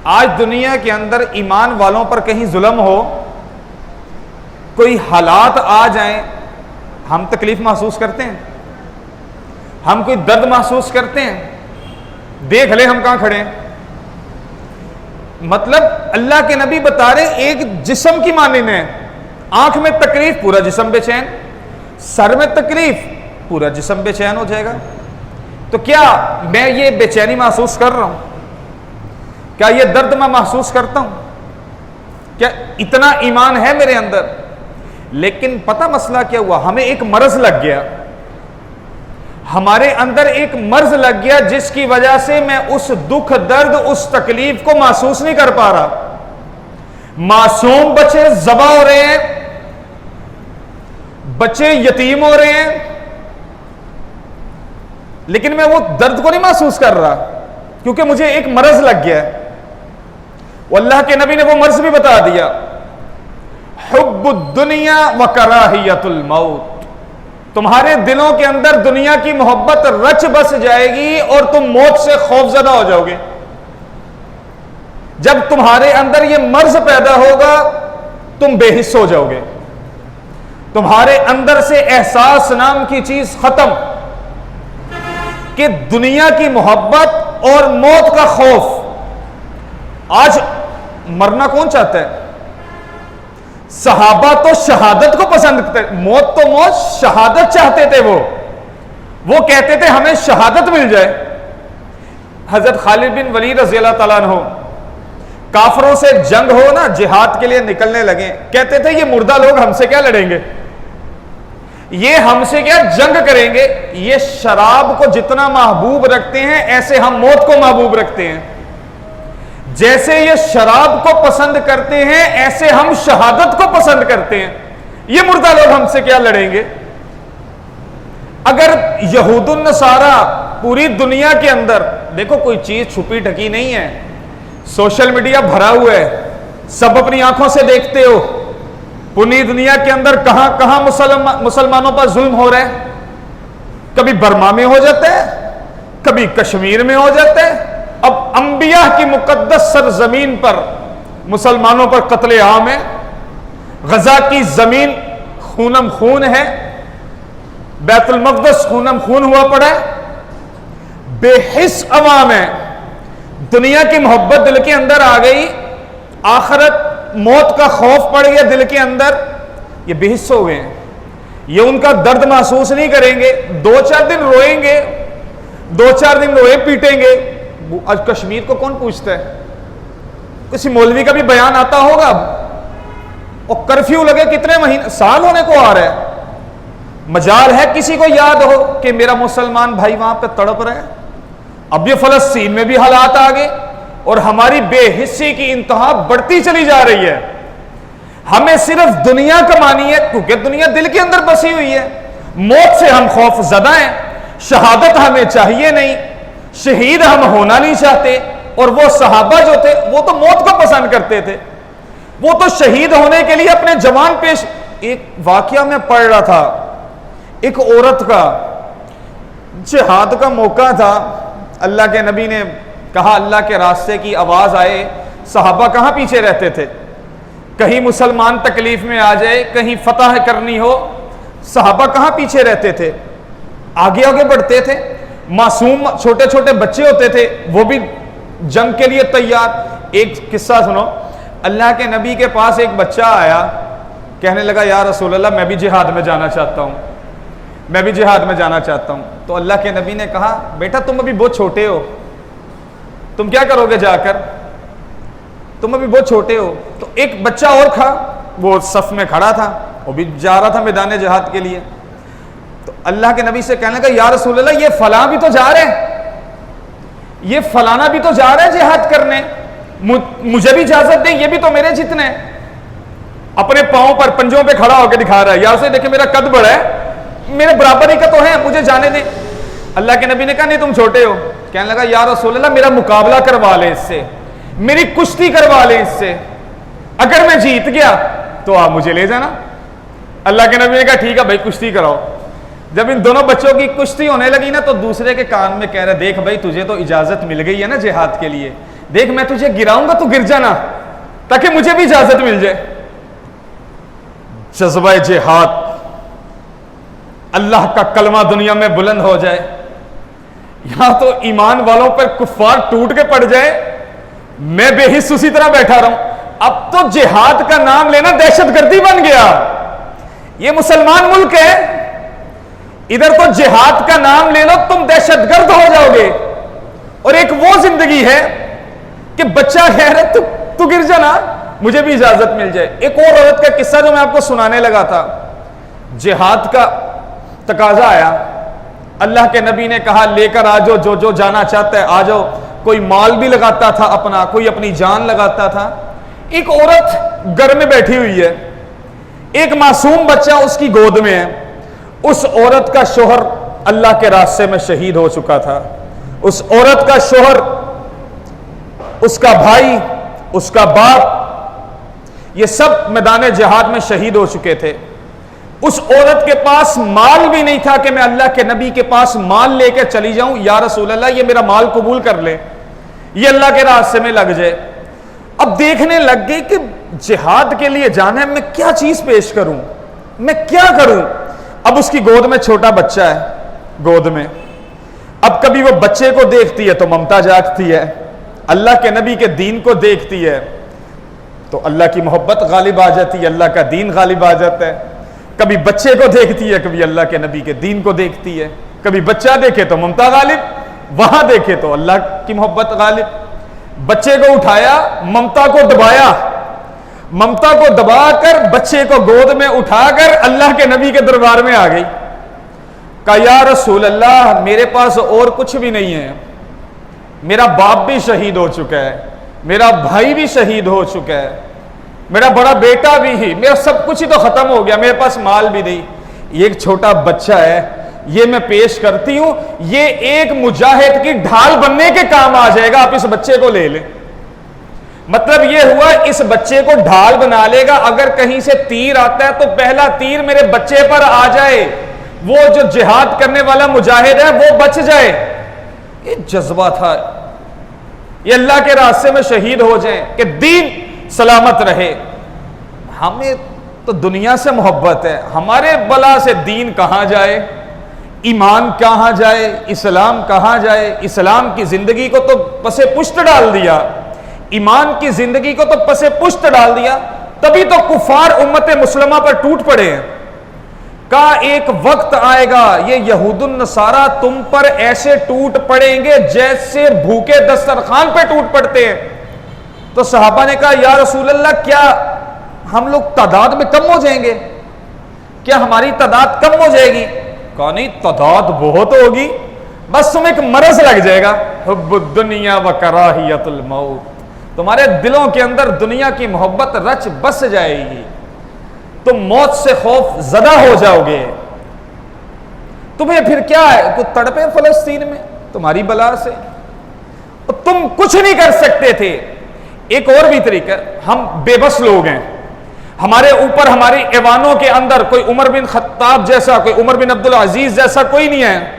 आज दुनिया के अंदर ईमान वालों पर कहीं जुल्म हो, कोई हालात आ जाएं, हम तकलीफ महसूस करते हैं, हम कोई दर्द महसूस करते हैं। देख ले हम कहां खड़े हैं। मतलब अल्लाह के नबी बता रहे एक जिस्म की मानिंद है, आंख में तकलीफ पूरा जिस्म बेचैन, सर में तकलीफ पूरा जिस्म बेचैन हो जाएगा। तो क्या मैं ये बेचैनी महसूस कर रहा हूं? क्या ये दर्द मैं महसूस करता हूं? क्या इतना ईमान है मेरे अंदर? लेकिन पता मसला क्या हुआ, हमें एक मर्ज लग गया, हमारे अंदर एक मर्ज लग गया जिसकी वजह से मैं उस दुख दर्द उस तकलीफ को महसूस नहीं कर पा रहा। मासूम बच्चे ज़बा हो रहे हैं, बच्चे यतीम हो रहे हैं, लेकिन मैं वो दर्द को नहीं महसूस कर रहा क्योंकि मुझे एक मर्ज लग गया है। अल्लाह के नबी ने वो मर्ज भी बता दिया, हुब्बुद दुनिया व कराहियतुल मौत। तुम्हारे दिलों के अंदर दुनिया की मोहब्बत रच बस जाएगी और तुम मौत से खौफजदा हो जाओगे। जब तुम्हारे अंदर यह मर्ज पैदा होगा तुम बेहिस हो जाओगे, तुम्हारे अंदर से एहसास नाम की चीज खत्म कि दुनिया की मोहब्बत और मौत का खौफ। आज मरना कौन चाहता है? सहाबा तो शहादत को पसंद करते, मौत तो मौत, शहादत चाहते थे। वो कहते थे हमें शहादत मिल जाए। हजरत खालिद बिन वलीद रज़ी अल्लाह तआला अन्हु काफरों से जंग हो ना, जिहाद के लिए निकलने लगे, कहते थे ये मुर्दा लोग हमसे क्या लड़ेंगे, ये हमसे क्या जंग करेंगे। ये शराब को जितना महबूब रखते हैं ऐसे हम मौत को महबूब रखते हैं। जैसे ये शराब को पसंद करते हैं ऐसे हम शहादत को पसंद करते हैं। ये मुर्दा लोग हमसे क्या लड़ेंगे। अगर यहूदुन नसारा पूरी दुनिया के अंदर, देखो कोई चीज छुपी ढकी नहीं है, सोशल मीडिया भरा हुआ है, सब अपनी आंखों से देखते हो पूरी दुनिया के अंदर कहां कहां मुसलमानों पर जुल्म हो रहा है। कभी बर्मा में हो जाता है, कभी कश्मीर में हो जाता है, अब अंबिया की मुकद्दस सरजमीन पर मुसलमानों पर कत्ले आम है। गजा की जमीन खूनम खून है, बैतुल मक़दस खूनम खून हुआ पड़ा है, बेहिस अवाम है। दुनिया की मोहब्बत दिल के अंदर आ गई, आखिरत मौत का खौफ पड़ गया दिल के अंदर, ये बेहिस हो गए। ये उनका दर्द महसूस नहीं करेंगे, 2-4 दिन रोएंगे, 2-4 दिन रोए पीटेंगे। आज कश्मीर को कौन पूछता है? किसी मौलवी का भी बयान आता होगा, और कर्फ्यू लगे कितने महीने साल होने को आ रहा है। मजाल है किसी को याद हो कि मेरा मुसलमान भाई वहां पे तड़प रहा है। अब ये फलस्तीन में भी हालात आ गए और हमारी बेहिस्सी की इंतहा बढ़ती चली जा रही है। हमें सिर्फ दुनिया कमानी है क्योंकि दुनिया दिल के अंदर बसी हुई है। मौत से हम खौफ ज़दा हैं, शहादत हमें चाहिए नहीं, शहीद हम होना नहीं चाहते। और वो सहाबा जो थे वो तो मौत को पसंद करते थे, वो तो शहीद होने के लिए अपने जवान पेश। एक वाकया में पढ़ रहा था, एक औरत का जिहाद का मौका था, अल्लाह के नबी ने कहा अल्लाह के रास्ते की आवाज आए, सहाबा कहां पीछे रहते थे, कहीं मुसलमान तकलीफ में आ जाए, कहीं फतह करनी हो, सहाबा कहां पीछे रहते थे, आगे आगे बढ़ते थे। मासूम छोटे छोटे बच्चे होते थे, वो भी जंग के लिए तैयार। एक किस्सा सुनो, अल्लाह के नबी के पास एक बच्चा आया, कहने लगा या रसूल अल्लाह मैं भी जिहाद में जाना चाहता हूं, मैं भी जिहाद में जाना चाहता हूं। तो अल्लाह के नबी ने कहा बेटा तुम अभी बहुत छोटे हो, तुम क्या करोगे जाकर, तुम अभी बहुत छोटे हो। तो एक बच्चा और था, वो सफ में खड़ा था, वो भी जा रहा था मैदान जिहाद के लिए। तो अल्लाह के नबी से कहने लगा या रसूल अल्लाह ये फला भी तो जा रहे हैं, ये फलाना भी तो जा रहे हैं जिहाद करने, मुझे भी इजाजत दे, ये भी तो मेरे जितने। अपने पांव पर पंजों पे खड़ा होकर दिखा रहा है, यार से देखे मेरा कद बड़ा है, मेरे बराबर ही का तो है, मुझे जाने दे। अल्लाह के नबी ने कहा नहीं तुम छोटे हो। कहने लगा या रसूल अल्लाह मेरा मुकाबला करवा ले इससे, मेरी कुश्ती करवा ले इससे, अगर मैं जीत गया तो आप मुझे ले जाना। अल्लाह के नबी ने कहा ठीक है भाई कुश्ती कराओ। जब इन दोनों बच्चों की कुश्ती होने लगी ना, तो दूसरे के कान में कह रहे देख भाई तुझे तो इजाजत मिल गई है ना जिहाद के लिए, देख मैं तुझे गिराऊंगा, तू गिर जाना, ताकि मुझे भी इजाजत मिल जाए। जज्बा जिहाद, अल्लाह का कलमा दुनिया में बुलंद हो जाए। यहां तो ईमान वालों पर कुफ्फार टूट के पड़ जाए, मैं बेहिस उसी तरह बैठा रहूं। अब तो जिहाद का नाम लेना दहशतगर्दी बन गया। ये मुसलमान मुल्क है, इधर तो जिहाद का नाम ले लो तुम दहशतगर्द हो जाओगे। और एक वो जिंदगी है कि बच्चा कह रहा तू गिर जाना, मुझे भी इजाजत मिल जाए। एक और औरत का किस्सा जो मैं आपको सुनाने लगा था, जिहाद का तकाजा आया, अल्लाह के नबी ने कहा लेकर आ जाओ, जो जो जाना चाहता है आ जाओ। कोई माल भी लगाता था अपना, कोई अपनी जान लगाता था। एक औरत घर में बैठी हुई है, एक मासूम बच्चा उसकी गोद में है। उस औरत का शोहर अल्लाह के रास्ते में शहीद हो चुका था। उस औरत का शोहर, उसका भाई, उसका बाप, ये सब मैदान जिहाद में शहीद हो चुके थे। उस औरत के पास माल भी नहीं था कि मैं अल्लाह के नबी के पास माल लेकर चली जाऊं, या रसूल अल्लाह ये मेरा माल कबूल कर ले, ये अल्लाह के रास्ते में लग जाए। अब देखने लग गई कि जिहाद के लिए जाना है, मैं क्या चीज पेश करूं, मैं क्या करूं। अब उसकी गोद में छोटा बच्चा है, गोद में। अब कभी वो बच्चे को देखती है तो ममता जागती है, अल्लाह के नबी के दीन को देखती है तो अल्लाह की मोहब्बत गालिब आ जाती है, अल्लाह का दीन गालिब आ जाता है। कभी बच्चे को देखती है, कभी अल्लाह के नबी के दीन को देखती है। कभी बच्चा देखे तो ममता गालिब, वहां देखे तो अल्लाह की मोहब्बत गालिब। बच्चे को उठाया, ममता को दबाया, ममता को दबाकर बच्चे को गोद में उठाकर अल्लाह के नबी के दरबार में आ गई। कहा या रसूल अल्लाह मेरे पास और कुछ भी नहीं है, मेरा बाप भी शहीद हो चुका है, मेरा भाई भी शहीद हो चुका है, मेरा बड़ा बेटा भी ही, मेरा सब कुछ ही तो खत्म हो गया, मेरे पास माल भी नहीं। ये एक छोटा बच्चा है, ये मैं पेश करती हूं, ये एक मुजाहिद की ढाल बनने के काम आ जाएगा, आप इस बच्चे को ले लें। मतलब ये हुआ इस बच्चे को ढाल बना लेगा, अगर कहीं से तीर आता है तो पहला तीर मेरे बच्चे पर आ जाए, वो जो जिहाद करने वाला मुजाहिद है वो बच जाए। ये जज्बा था, ये अल्लाह के रास्ते में शहीद हो जाए कि दीन सलामत रहे। हमें तो दुनिया से मोहब्बत है, हमारे बला से दीन कहां जाए, ईमान कहां जाए, इस्लाम कहां जाए। इस्लाम की जिंदगी को तो पसे पुष्ट डाल दिया, ईमान की जिंदगी को तो पसे पुष्ट डाल दिया, तभी तो कुफार उम्मत मुस्लिमा पर टूट पड़े हैं। का एक वक्त आएगा ये यहूदुन नसारा तुम पर ऐसे टूट पड़ेंगे जैसे भूखे दस्तरखान पे टूट पड़ते हैं। तो सहाबा ने कहा या रसूल अल्लाह क्या हम लोग तादाद में कम हो जाएंगे, क्या हमारी तादाद कम हो जाएगी? कहा नहीं, तादाद बहुत होगी, बस तुम्हें एक मरज लग जाएगा, हुब्बुद दुनिया व कराहियतुल मौत, तुम्हारे दिलों के अंदर दुनिया की मोहब्बत रच बस जाएगी, तुम मौत से खौफ ज़दा हो जाओगे। तुम्हें फिर क्या है, कुछ तड़पे फलस्तीन में तुम्हारी बला से, तुम कुछ नहीं कर सकते थे। एक और भी तरीका, हम बेबस लोग हैं, हमारे ऊपर हमारी ऐवानों के अंदर कोई उमर बिन खत्ताब जैसा, कोई उमर बिन अब्दुल अजीज जैसा कोई नहीं है,